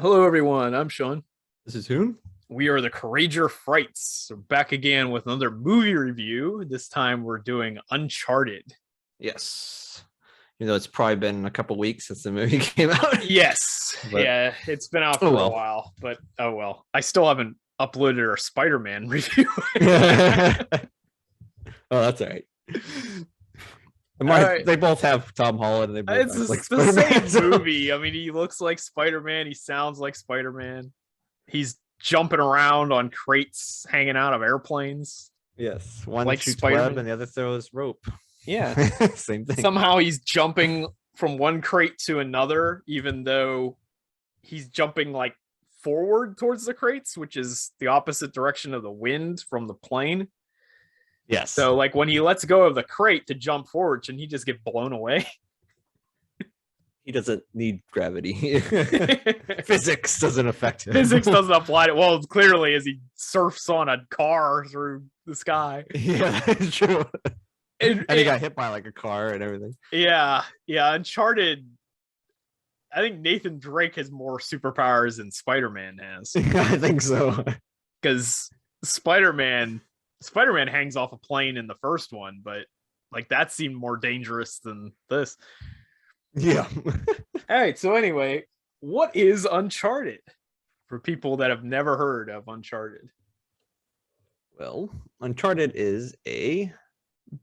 Hello, everyone. I'm Sean. This is who? We are the Courageour Frights. We're back again with another movie review. This time we're doing Uncharted. Yes. You know, it's probably been a couple weeks since the movie came out. Yes. But Yeah, it's been out oh for a well. while, but oh well. I still haven't uploaded our Spider-Man review. Oh, that's all right. All right. They both have Tom Holland and they both It's act like the Spider-Man. same movie. I mean, he looks like Spider-Man. He sounds like Spider-Man. He's jumping around on crates, hanging out of airplanes Yes. One like shoots web Spider-Man. and the other throws rope. Yeah. Same thing. Somehow he's jumping from one crate to another, even though he's jumping like forward towards the crates, which is the opposite direction of the wind from the plane. Yes. So, like when he lets go of the crate to jump forward, shouldn't he just get blown away? He doesn't need gravity. Physics doesn't affect him. Physics doesn't apply to well, clearly as he surfs on a car through the sky. Yeah, that's true. And he got hit by like a car and everything. Yeah, Uncharted. I think Nathan Drake has more superpowers than Spider-Man has. I think so. Because Spider-Man hangs off a plane in the first one, but like that seemed more dangerous than this. Yeah. All right, so anyway, what is Uncharted for people that have never heard of Uncharted? Well, Uncharted is a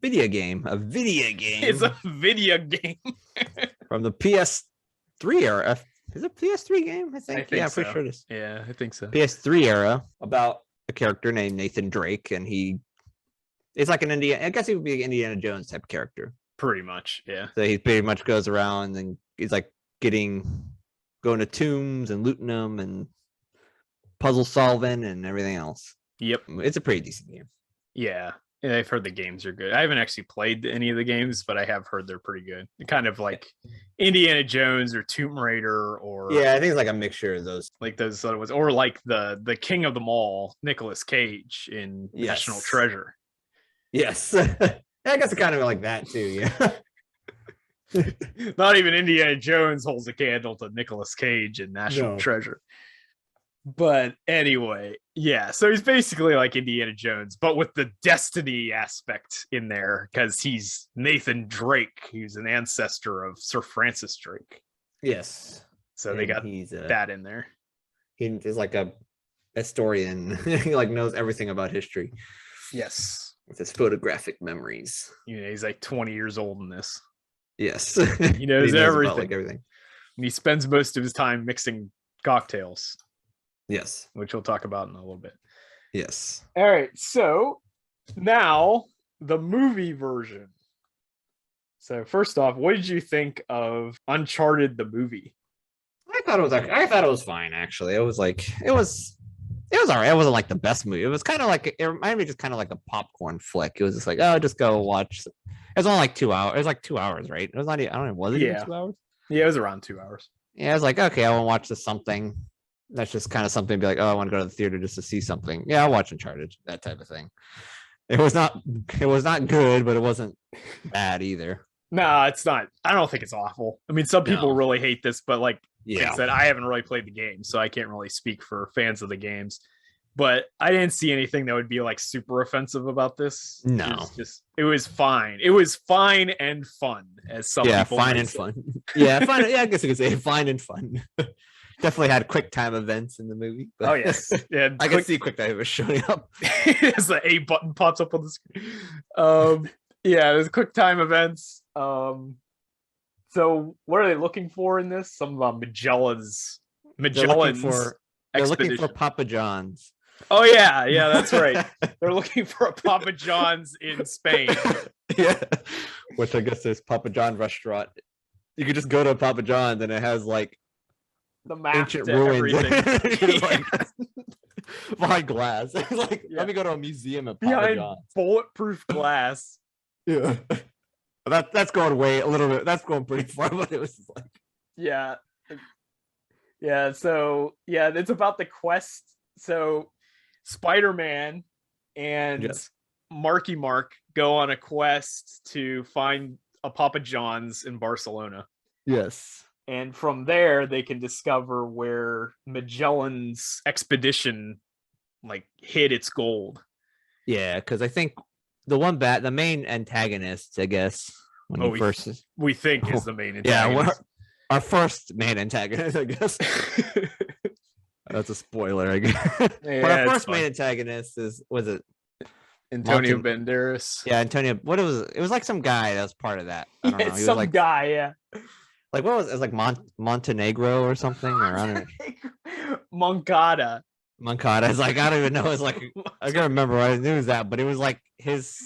video game. It's a video game from the PS3 era. Is it PS3 game? I think yeah, so. pretty sure it is. Yeah, I think so. PS3 era about a character named Nathan Drake, and it's like an Indiana. I guess he would be an Indiana Jones type character. Pretty much, yeah. So he pretty much goes around and he's like going to tombs and looting them and puzzle solving and everything else. Yep, it's a pretty decent game. Yeah, I've heard the games are good. I haven't actually played any of the games, but I have heard they're pretty good. Kind of like Indiana Jones or Tomb Raider, or yeah, I think it's like a mixture of those, like those other ones, or like the king of them all, Nicolas Cage in National Treasure. Yes, I guess it's kind of like that too. Yeah. Not even Indiana Jones holds a candle to Nicolas Cage in National Treasure. But anyway, yeah, so he's basically like Indiana Jones, but with the destiny aspect in there, because he's Nathan Drake, who's an ancestor of Sir Francis Drake. Yes. So they got that in there. He is like a historian. He like knows everything about history. Yes. With his photographic memories. You know, he's like 20 years old in this. Yes. He knows everything. Like everything. And he spends most of his time mixing cocktails. Yes. Which we'll talk about in a little bit. Yes. All right. So now the movie version. So first off, what did you think of Uncharted the movie? I thought it was fine actually. It was all right. It wasn't like the best movie. It was kind of like, it reminded me just kind of like a popcorn flick. It was just like, oh, just go watch. It was only like 2 hours. It was like 2 hours, right? It was not. I don't know. Was it even 2 hours? Yeah, it was around 2 hours. Yeah, I was like, okay, I want to watch this something. That's just kind of something to be like, oh, I want to go to the theater just to see something. Yeah, I'll watch Uncharted, that type of thing. It was not good, but it wasn't bad either. No, it's not. I don't think it's awful. I mean, some people really hate this, but like I said, I haven't really played the game, so I can't really speak for fans of the games. But I didn't see anything that would be like super offensive about this. No, it was fine. It was fine and fun, as some people fine and fun. Yeah, fine. Yeah, I guess you could say fine and fun. Definitely had quick time events in the movie. Oh yes, yeah, I can see quick time events showing up as the A button pops up on the screen. Yeah, there's quick time events. So what are they looking for in this? Some Magellan's. They're looking for Papa John's. Oh yeah, that's right. They're looking for a Papa John's in Spain. Yeah, which I guess is Papa John restaurant. You could just go to a Papa John's and it has like the map ancient to ruins. everything. Like, behind glass. Like, let me go to a museum at Papa John's. Bulletproof glass. Yeah. That's going way a little bit. That's going pretty far, but it was just like So it's about the quest. So Spider-Man and Marky Mark go on a quest to find a Papa John's in Barcelona. Yes. And from there, they can discover where Magellan's expedition like hid its gold. Yeah, because I think the main antagonist, I guess, when he first we think is the main antagonist. Yeah, our first main antagonist, I guess. That's a spoiler, I guess. Yeah, but our first main antagonist was it Antonio Banderas? Yeah, Antonio. What it was? It was like some guy that was part of that. I don't know. He some was like guy. Yeah. Like what was it? It was like Montenegro or something? Or I don't know. Moncada. It's like I don't even know. It's like I can't remember. I knew it was that, but it was like his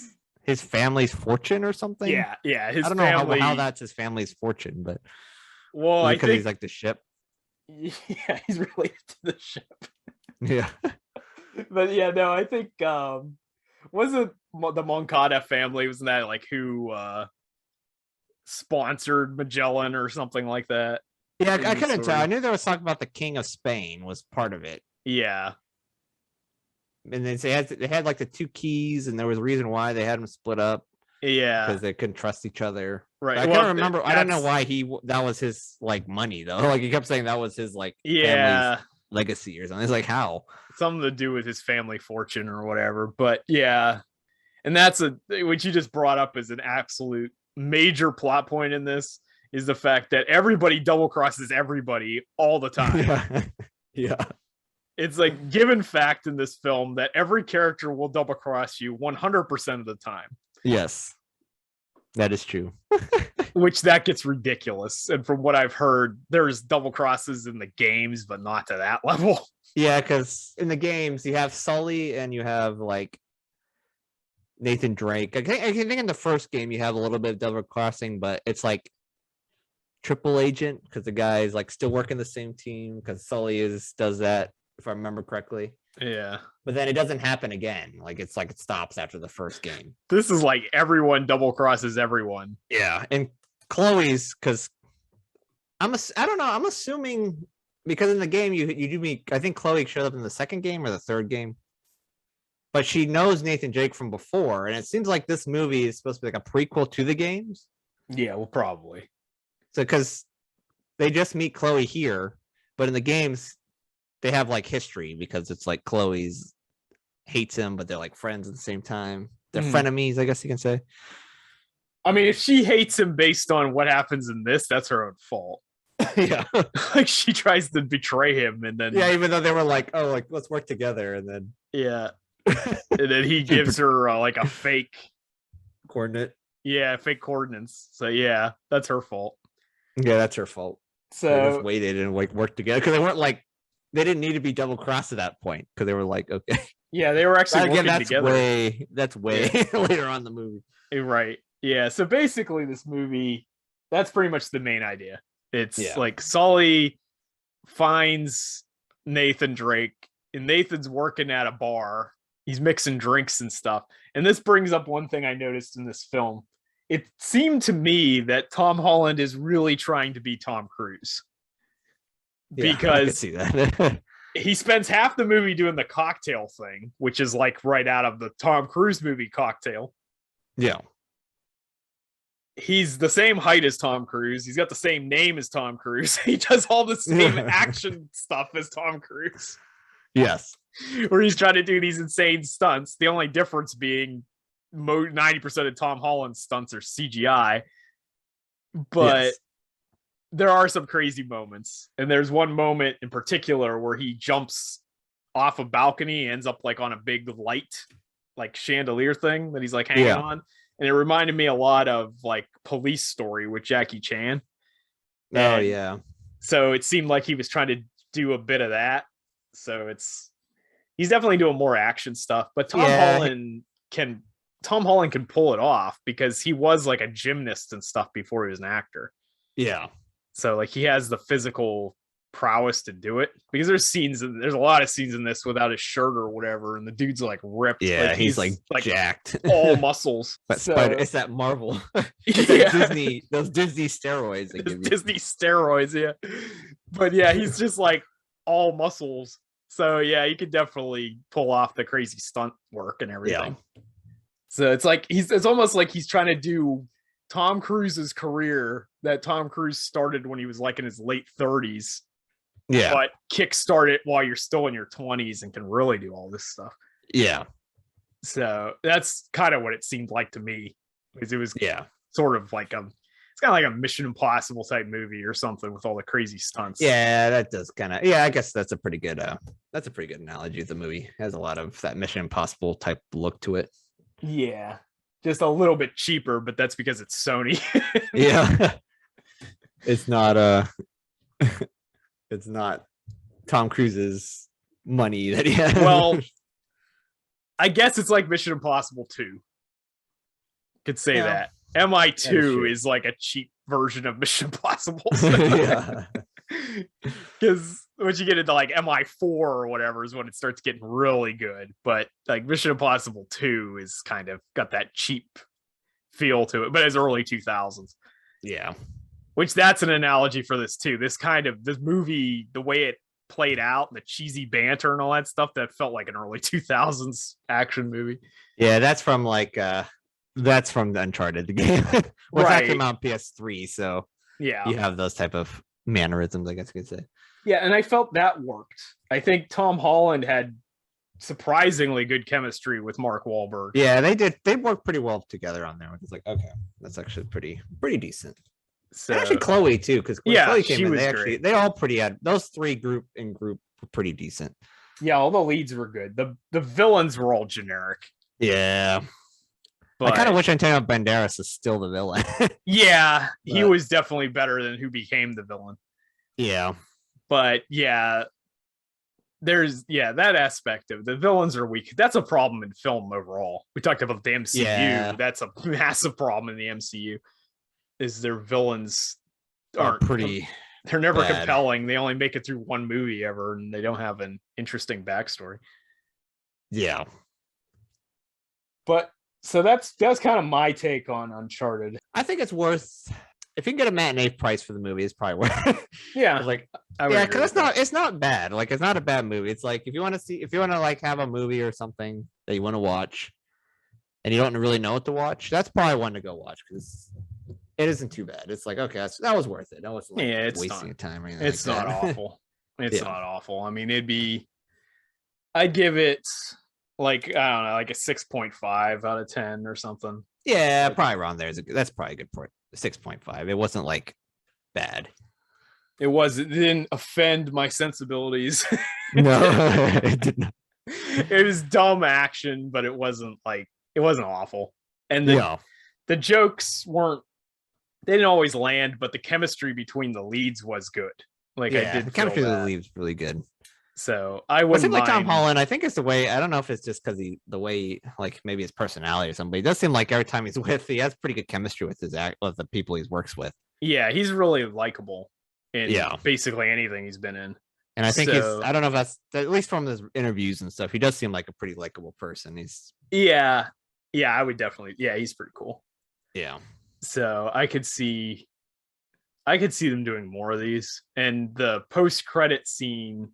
family's fortune or something. Yeah. I don't know how that's his family's fortune, but I think he's like the ship. Yeah, he's related to the ship. Yeah. But yeah, no, I think wasn't the Moncada family, wasn't that like who sponsored Magellan or something like that? Yeah, I couldn't tell. I knew there was talking about the King of Spain was part of it. Yeah. And then they had like the two keys, and there was a reason why they had them split up. Yeah, because they couldn't trust each other. Right. I can't remember. I don't know why that was his like money though. Like he kept saying that was his like family's legacy or something. It's like how something to do with his family fortune or whatever. But yeah, and that's what you just brought up as an absolute major plot point in this is the fact that everybody double crosses everybody all the time. Yeah. It's like given fact in this film that every character will double cross you 100% of the time. Yes, that is true. Which that gets ridiculous. And from what I've heard, there's double crosses in the games, but not to that level. Yeah, because in the games you have Sully and you have like Nathan Drake. I think in the first game you have a little bit of double crossing, but it's like triple agent because the guy is like still working the same team because Sully does that, if I remember correctly. Yeah. But then it doesn't happen again. Like it's like it stops after the first game. This is like everyone double crosses everyone. Yeah. And Chloe's, because I don't know, I'm assuming because in the game you do meet, I think Chloe showed up in the second game or the third game. But she knows Nathan Drake from before, and it seems like this movie is supposed to be like a prequel to the games. Yeah, well, probably. So because they just meet Chloe here, but in the games they have like history because it's like Chloe's hates him, but they're like friends at the same time. They're frenemies, I guess you can say. I mean, if she hates him based on what happens in this, that's her own fault. Yeah. Like she tries to betray him and then even though they were like, oh, like let's work together, and then and then he gives her like a fake coordinate. Yeah, fake coordinates. So yeah, that's her fault. Yeah, that's her fault. So they just waited and like worked together because they weren't like they didn't need to be double crossed at that point because they were like, okay. Yeah, they were actually working together. That's way later on in the movie. Right. Yeah. So basically, this movie, that's pretty much the main idea. It's like Sully finds Nathan Drake, and Nathan's working at a bar. He's mixing drinks and stuff. And this brings up one thing I noticed in this film. It seemed to me that Tom Holland is really trying to be Tom Cruise. Because see that. He spends half the movie doing the cocktail thing, which is like right out of the Tom Cruise movie Cocktail. Yeah. He's the same height as Tom Cruise. He's got the same name as Tom Cruise. He does all the same action stuff as Tom Cruise. Yes. Where he's trying to do these insane stunts. The only difference being 90% of Tom Holland's stunts are CGI. But there are some crazy moments. And there's one moment in particular where he jumps off a balcony, ends up like on a big light, like chandelier thing that he's like hanging on. And it reminded me a lot of like Police Story with Jackie Chan. Oh, yeah. So it seemed like he was trying to do a bit of that. So he's definitely doing more action stuff, but Tom Holland can pull it off because he was like a gymnast and stuff before he was an actor. Yeah. So like he has the physical prowess to do it because there's a lot of scenes in this without his shirt or whatever, and the dude's like ripped. Yeah, like, he's like jacked, all muscles. But it's that Marvel, it's that Disney, those Disney steroids. Disney steroids, yeah. But yeah, he's just like all muscles. So yeah, he could definitely pull off the crazy stunt work and everything. Yeah. So it's like it's almost like he's trying to do Tom Cruise's career that Tom Cruise started when he was like in his late 30s, but kickstart it while you're still in your 20s and can really do all this stuff. Yeah. So that's kind of what it seemed like to me, because it was sort of like it's kind of like a Mission Impossible type movie or something with all the crazy stunts. Yeah, that does kind of. Yeah, I guess that's a pretty good analogy. The movie it has a lot of that Mission Impossible type look to it. Yeah, just a little bit cheaper, but that's because it's Sony. Yeah, it's not it's not Tom Cruise's money that he has. Well, I guess it's like Mission Impossible 2. Could say that. MI2 is like a cheap version of Mission Impossible. Yeah. Because once you get into like MI4 or whatever is when it starts getting really good. But like Mission Impossible 2 is kind of got that cheap feel to it, but it's early 2000s. Yeah. Which that's an analogy for this too. This movie, the way it played out, the cheesy banter and all that stuff, that felt like an early 2000s action movie. Yeah, that's from the Uncharted, the game. That came out on PS3, so yeah, you have those type of mannerisms, I guess you could say. Yeah, and I felt that worked. I think Tom Holland had surprisingly good chemistry with Mark Wahlberg. Yeah, they did. They worked pretty well together on there. It's like, okay, that's actually pretty decent. So, and actually, Chloe too, because Chloe came in. They all had those three group were pretty decent. Yeah, all the leads were good. The villains were all generic. Yeah. But I kind of wish Antonio Banderas is still the villain. Yeah, he was definitely better than who became the villain. Yeah. But yeah, there's that aspect of the villains are weak. That's a problem in film overall. We talked about the MCU. Yeah. That's a massive problem in the MCU. Is their villains aren't pretty. They're never compelling. They only make it through one movie ever, and they don't have an interesting backstory. Yeah. But so that's kind of my take on Uncharted. I think it's worth, if you can get a matinee price for the movie, it's probably worth it. Yeah. Because it's not bad. Like, it's not a bad movie. It's like if you want to like have a movie or something that you want to watch and you don't really know what to watch, that's probably one to go watch, because it isn't too bad. It's like, okay, that was worth it. That was like wasting of time or anything. It's not awful. It's not awful. I mean, I'd give it like, I don't know, like a 6.5 out of 10 or something. Yeah, probably around there. That's probably a good point. 6.5. It wasn't like bad. It didn't offend my sensibilities. No, it did not. It was dumb action, but it wasn't awful. And the jokes they didn't always land, but the chemistry between the leads was good. Like, the chemistry of the leads really good. So I wouldn't mind. Like Tom Holland, I think it's the way, I don't know if it's just because the way, like maybe his personality or something, but it does seem like every time he has pretty good chemistry with with the people he works with. Yeah, he's really likable in basically anything he's been in. And I think I don't know if that's, at least from his interviews and stuff, he does seem like a pretty likable person. I would definitely, he's pretty cool. Yeah. So I could see them doing more of these. And the post-credit scene,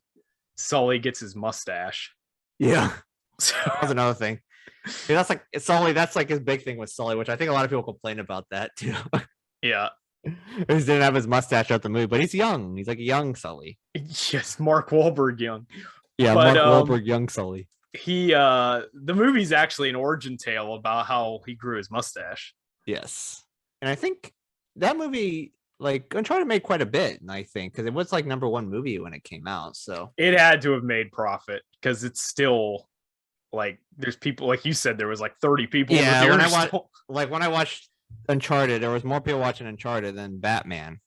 Sully gets his mustache. Yeah. So that's another thing. Yeah, that's like Sully, that's like his big thing with Sully, which I think a lot of people complain about that too. Yeah. He didn't have his mustache at the movie, but he's young. He's like a young Sully. Yes, Mark Wahlberg young. Yeah, but, Mark Wahlberg young Sully. The movie's actually an origin tale about how he grew his mustache. Yes. And I think that movie, like, Uncharted made quite a bit, I think, because it was like #1 movie when it came out. So it had to have made profit, because it's still like, there's people, like you said, there was like 30 people. Yeah, when I watched Uncharted, there was more people watching Uncharted than Batman.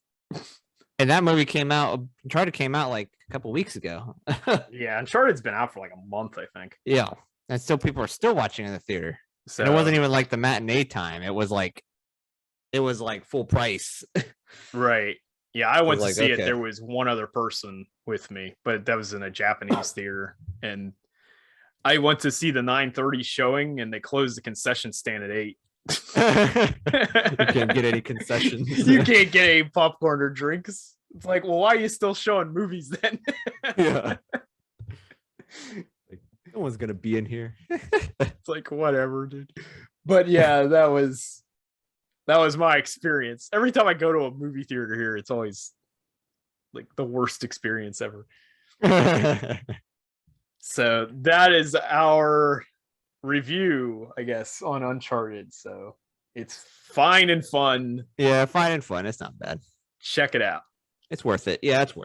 And that movie came out, Uncharted came out like a couple weeks ago. Yeah, Uncharted's been out for like a month, I think. Yeah, and still people are still watching in the theater. So and it wasn't even like the matinee time. It was like full price. Right. Yeah, I went to see it. There was one other person with me, but that was in a Japanese theater. And I went to see the 9:30 showing, and they closed the concession stand at 8. You can't get any concessions. You can't get any popcorn or drinks. It's like, well, why are you still showing movies then? Yeah. Like, no one's gonna be in here. It's like, whatever, dude. But yeah, that was That was my experience. Every time I go to a movie theater here, it's always like the worst experience ever. So that is our review, I guess, on Uncharted. So it's fine and fun. Yeah, fine and fun. It's not bad. Check it out. It's worth it. Yeah, it's worth it.